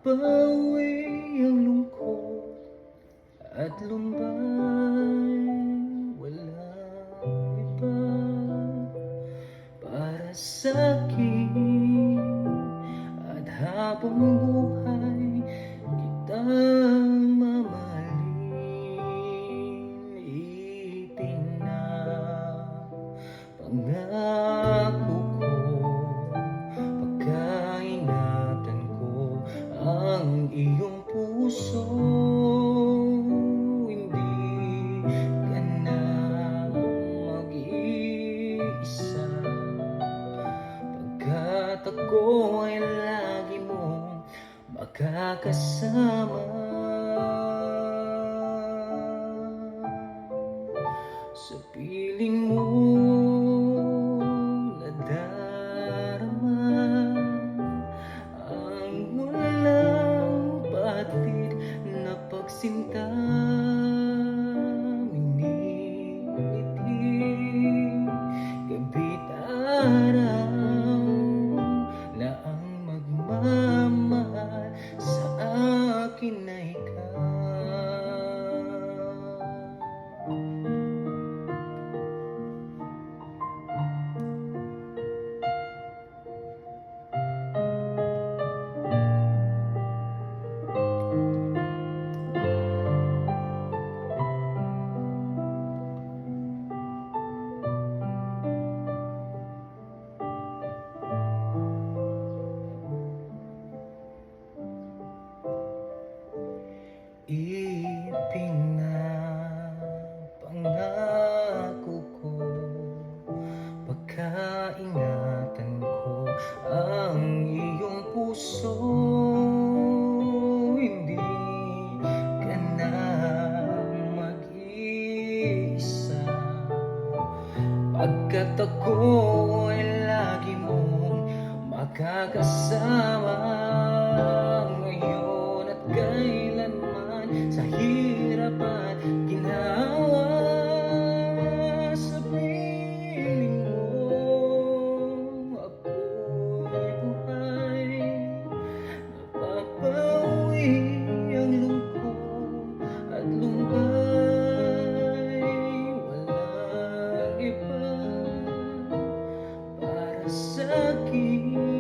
Napapawi ang lungkot at lumbay. Walang iba para sa'kin, at habang buhay kita mamahalin. Ipinapangako ko, pagkaingatan ko ang iyong puso. Hindi ka na mag-iisa, pagkat ako ay lagi mong makakasama. Sa piling mo nadarama ang walang patid na pagsinta. Minimiti gabi't araw na ang magmamahal sa akin ay ikaw. Ipinapangako ko, pagkaingatan ko ang iyong puso. Hindi ka na mag-iisa, pagkat ako ay lagi mong makakasama. Ngayon at kailanman, sa hirap at ginawa. Sa piling mo ako'y buhay. Napapawi ang lungkot at lumbay. Walang iba para sa'kin.